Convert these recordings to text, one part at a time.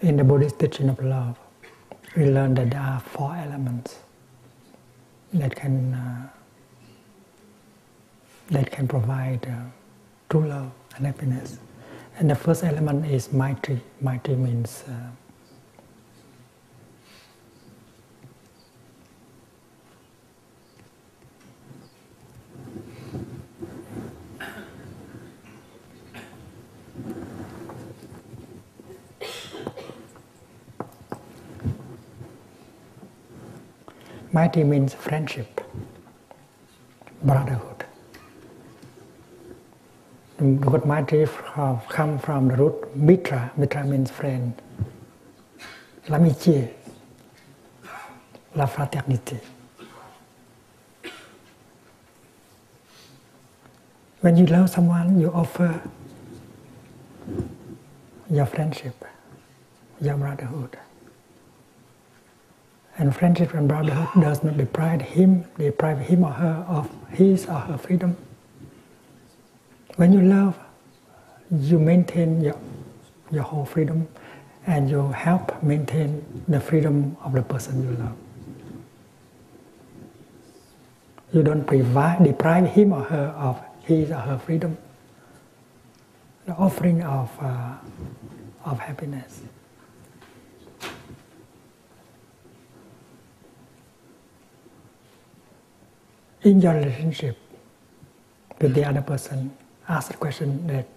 In the Buddhist teaching of love, we learn that there are 4 elements that can provide true love and happiness. And the first element is Maitri. Maitri means Maitri means friendship, brotherhood. The word Maitri comes from the root Mitra. Mitra means friend. L'amitié, la fraternité. When you love someone, you offer your friendship, your brotherhood. And friendship and brotherhood does not deprive him or her of his or her freedom. When you love, you maintain your whole freedom, and you help maintain the freedom of the person you love. You don't deprive him or her of his or her freedom. The offering of happiness. In your relationship with the other person, ask the question that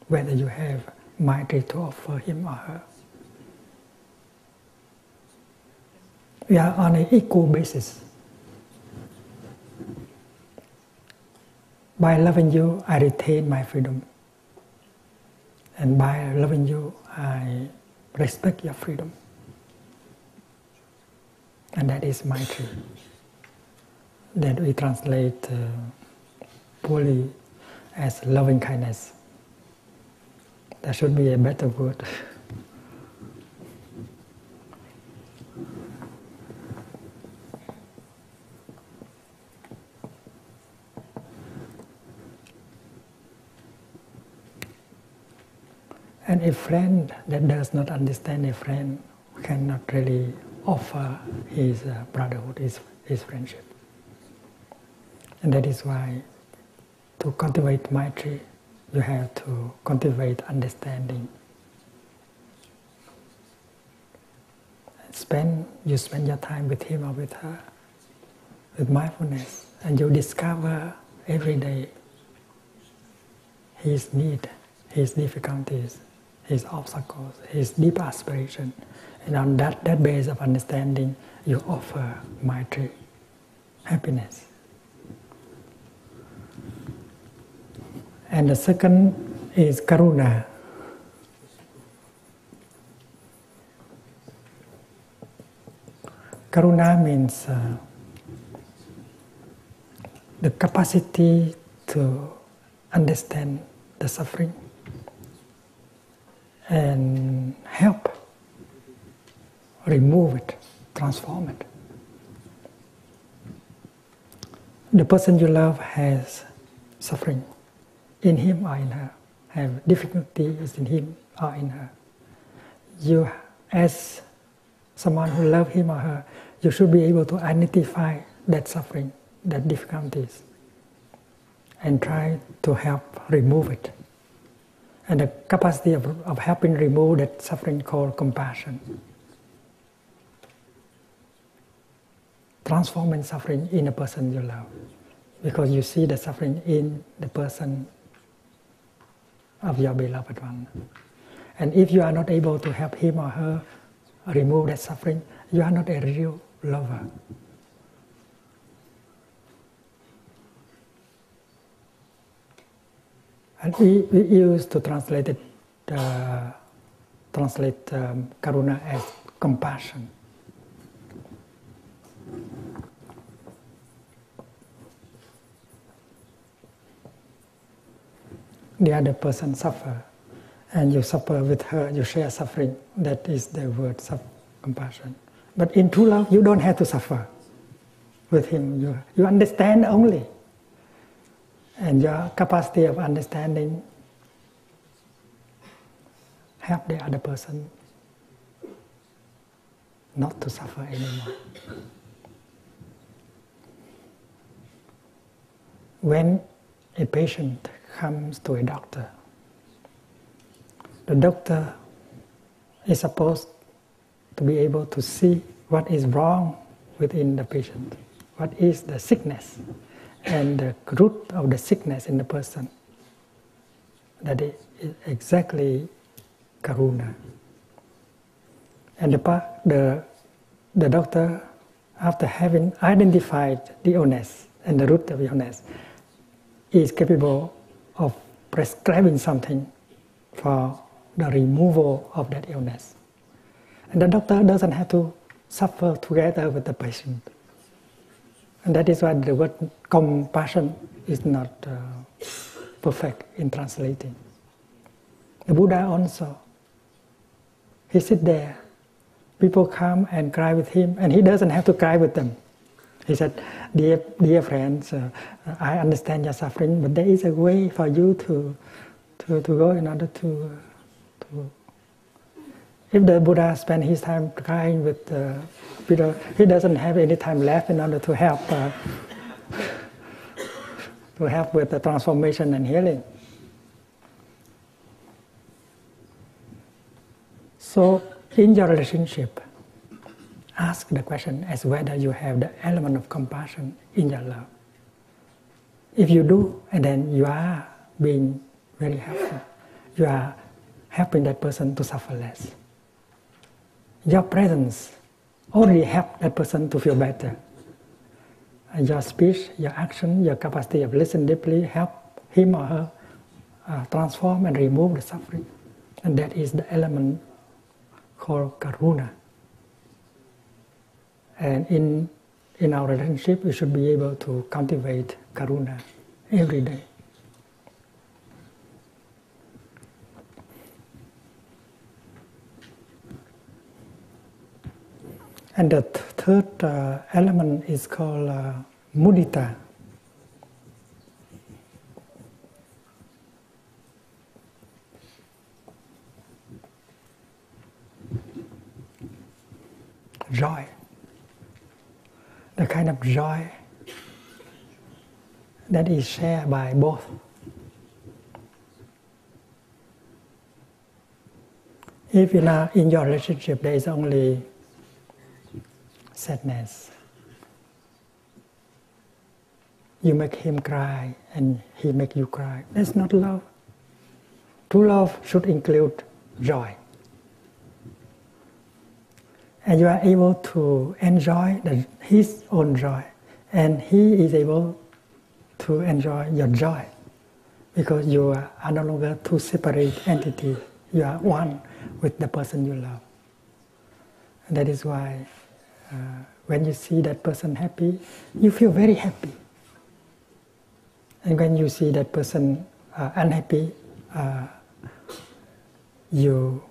whether you have Maitri to offer him or her. We are on an equal basis. By loving you, I retain my freedom. And by loving you, I respect your freedom. And that is Maitri. That we translate poorly as loving kindness. There should be a better word. And a friend that does not understand a friend cannot really offer his brotherhood, his friendship. And that is why to cultivate Maitri, you have to cultivate understanding. You spend your time with him or with her, with mindfulness, and you discover every day his need, his difficulties, his obstacles, his deep aspiration. And on that base of understanding, you offer Maitri, happiness. And the second is Karuna. Karuna means the capacity to understand the suffering and help remove it, transform it. The person you love has suffering in him or in her, have difficulties in him or in her. You, as someone who loves him or her, you should be able to identify that suffering, that difficulties, and try to help remove it. And the capacity of helping remove that suffering called compassion. Transforming suffering in a person you love, because you see the suffering in the person of your beloved one. And if you are not able to help him or her remove that suffering, you are not a real lover. And we used to translate Karuna as compassion. The other person suffer, and you suffer with her, you share suffering. That is the word of compassion. But in true love, you don't have to suffer with him. You understand only. And your capacity of understanding help the other person not to suffer anymore. When a patient comes to a doctor, the doctor is supposed to be able to see what is wrong within the patient, what is the sickness, and the root of the sickness in the person. That is exactly karuna. And the doctor, after having identified the illness and the root of the illness, is capable of prescribing something for the removal of that illness. And the doctor doesn't have to suffer together with the patient. And that is why the word compassion is not perfect in translating. The Buddha also, he sits there, people come and cry with him, and he doesn't have to cry with them. He said, dear friends, I understand your suffering, but there is a way for you to go in order to... If the Buddha spent his time crying with Peter, he doesn't have any time left in order to help with the transformation and healing. So, in your relationship, ask the question as whether you have the element of compassion in your love. If you do, and then you are being very helpful, you are helping that person to suffer less. Your presence already helps that person to feel better. And your speech, your action, your capacity of listening deeply help him or her transform and remove the suffering. And that is the element called karuna. And in our relationship, we should be able to cultivate karuna every day. And the third element is called mudita. Joy. The kind of joy that is shared by both. If in your relationship there is only sadness, you make him cry and he make you cry, that's not love. True love should include joy. And you are able to enjoy his own joy, and he is able to enjoy your joy, because you are no longer two separate entities. You are one with the person you love. And that is why when you see that person happy, you feel very happy. And when you see that person unhappy, you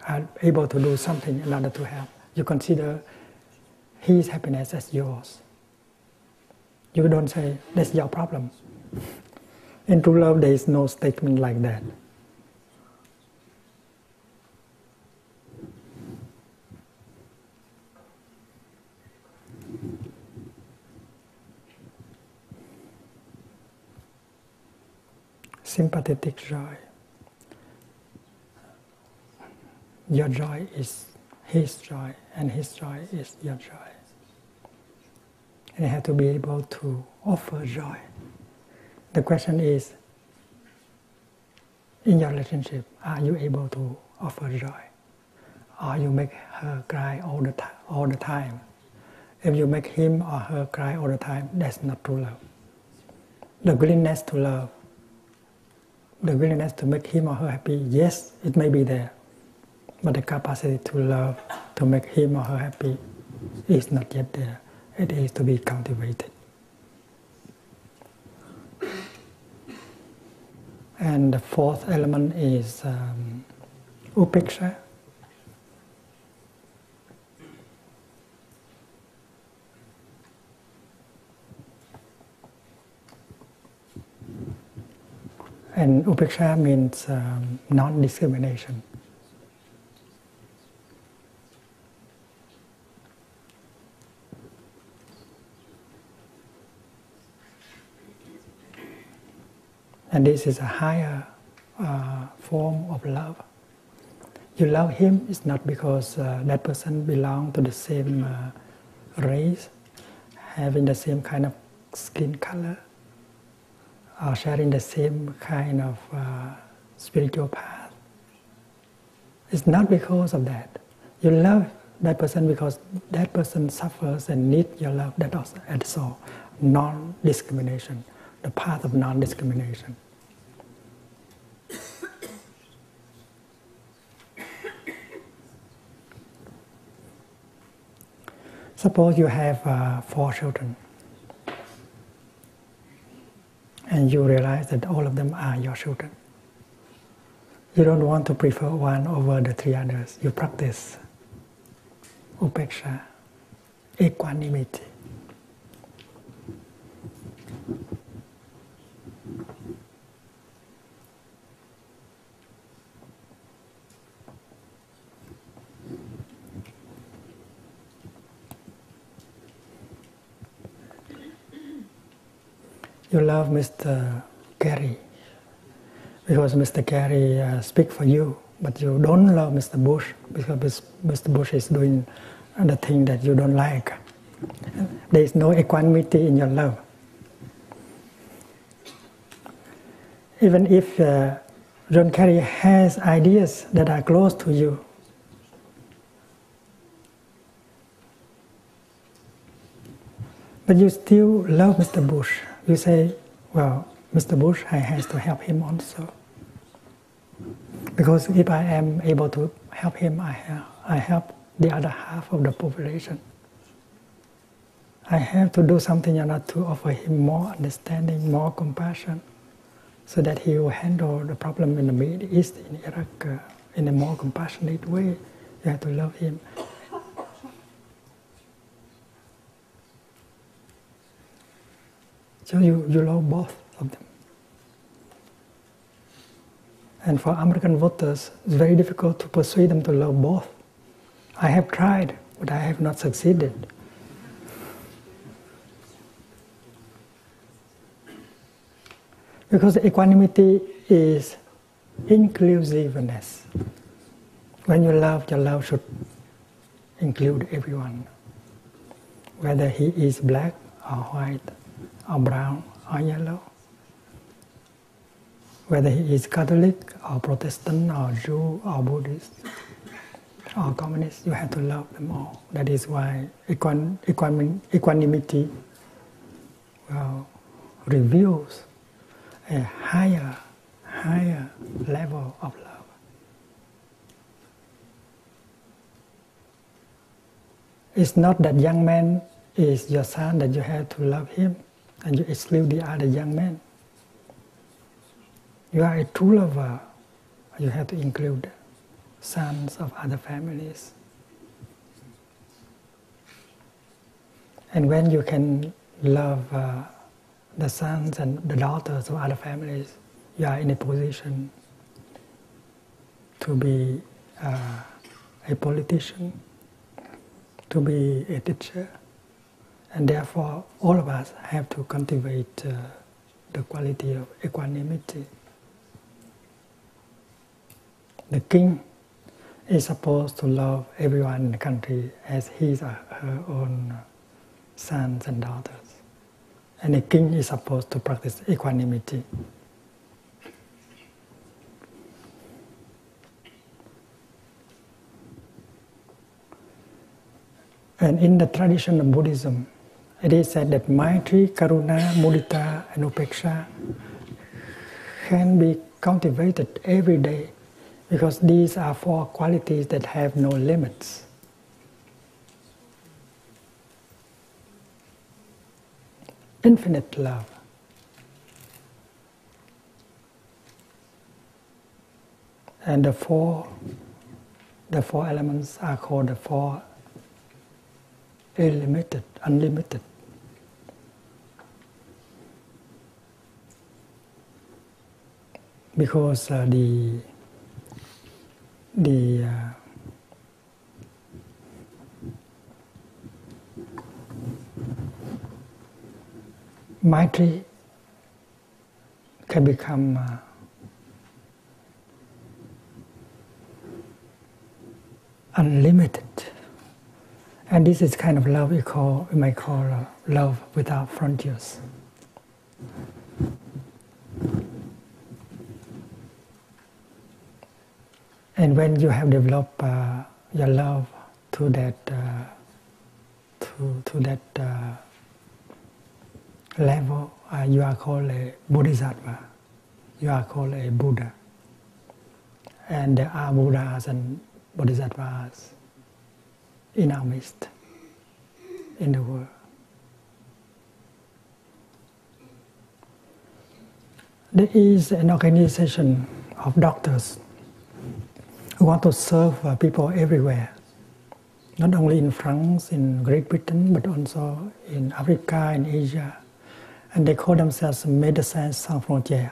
are able to do something in order to help. You consider his happiness as yours. You don't say, that's your problem. In true love, there is no statement like that. Sympathetic joy. Your joy is his joy, and his joy is your joy. And you have to be able to offer joy. The question is, in your relationship, are you able to offer joy? Or you make her cry all the time? If you make him or her cry all the time, that's not true love. The willingness to love, the willingness to make him or her happy, yes, it may be there. But the capacity to love, to make him or her happy, is not yet there. It is to be cultivated. And the fourth element is upeksha. And upeksha means non-discrimination. And this is a higher form of love. You love him, it's not because that person belongs to the same race, having the same kind of skin color, or sharing the same kind of spiritual path. It's not because of that. You love that person because that person suffers and needs your love. That's all. Non-discrimination, the path of non-discrimination. Suppose you have 4 children, and you realize that all of them are your children. You don't want to prefer one over the 3 others. You practice upeksha, equanimity. You love Mr. Gary because Mr. Gary speaks for you, but you don't love Mr. Bush because Mr. Bush is doing the thing that you don't like. There is no equanimity in your love. Even if John Kerry has ideas that are close to you, but you still love Mr. Bush. You say, well, Mr. Bush, I have to help him also. Because if I am able to help him, I help the other half of the population. I have to do something in order to offer him more understanding, more compassion, so that he will handle the problem in the Middle East, in Iraq, in a more compassionate way. You have to love him. So you love both of them. And for American voters, it's very difficult to persuade them to love both. I have tried, but I have not succeeded. Because equanimity is inclusiveness. When you love, your love should include everyone. Whether he is black or white, or brown or yellow. Whether he is Catholic or Protestant or Jew or Buddhist or communist, you have to love them all. That is why equanimity reveals a higher level of love. It's not that young man is your son that you have to love him and you exclude the other young men. You are a true lover. You have to include sons of other families. And when you can love the sons and the daughters of other families, you are in a position to be a politician, to be a teacher. And therefore, all of us have to cultivate the quality of equanimity. The king is supposed to love everyone in the country as his or her own sons and daughters. And the king is supposed to practice equanimity. And in the tradition of Buddhism, it is said that Maitri, Karuna, Mudita, and Upeksha can be cultivated every day because these are 4 qualities that have no limits. Infinite love. And the four elements are called the 4 unlimited. Because the Maitri, can become unlimited. And this is kind of love we might call love without frontiers. And when you have developed your love to that level, you are called a Bodhisattva. You are called a Buddha. And there are Buddhas and Bodhisattvas in our midst, in the world. There is an organization of doctors who want to serve people everywhere, not only in France, in Great Britain, but also in Africa, in Asia. And they call themselves Médecins Sans Frontières.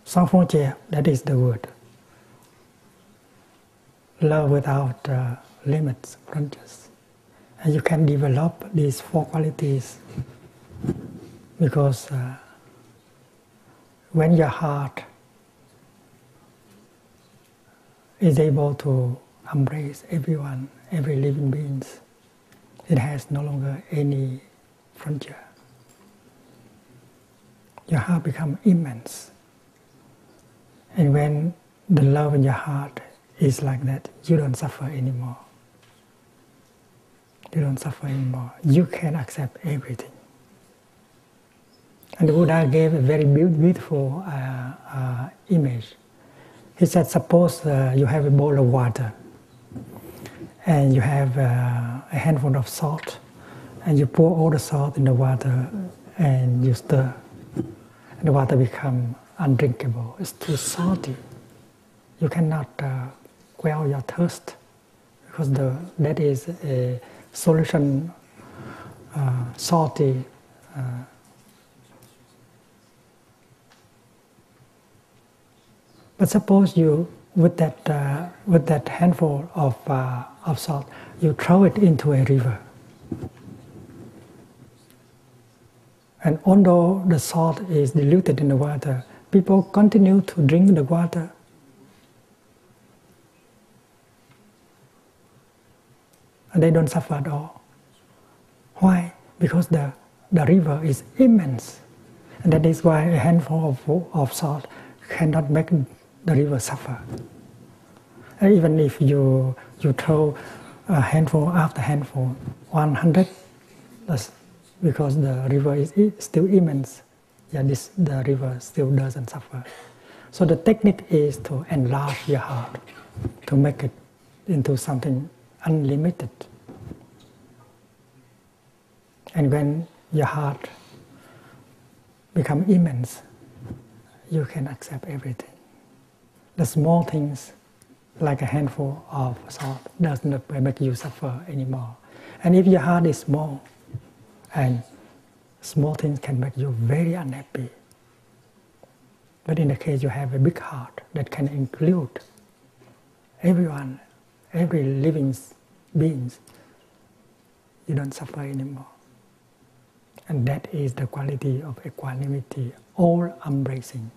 Sans frontières, that is the word. Love without limits, frontiers. And you can develop these 4 qualities because when your heart is able to embrace everyone, every living being, it has no longer any frontier. Your heart becomes immense. And when the love in your heart is like that, you don't suffer anymore. You don't suffer anymore. You can accept everything. And the Buddha gave a very beautiful image. He said, suppose you have a bowl of water and you have a handful of salt, and you pour all the salt in the water and you stir. And the water becomes undrinkable. It's too salty. You cannot quell your thirst because that is a solution salty. But suppose you, with that handful of salt, you throw it into a river. And although the salt is diluted in the water, people continue to drink the water. And they don't suffer at all. Why? Because the river is immense. And that is why a handful of salt cannot make the river suffer. And even if you throw a handful after handful, 100, because the river is still immense, the river still doesn't suffer. So the technique is to enlarge your heart, to make it into something unlimited. And when your heart becomes immense, you can accept everything. The small things, like a handful of salt, doesn't make you suffer anymore. And if your heart is small, and small things can make you very unhappy. But in the case you have a big heart that can include everyone, every living being, you don't suffer anymore. And that is the quality of equanimity, all embracing.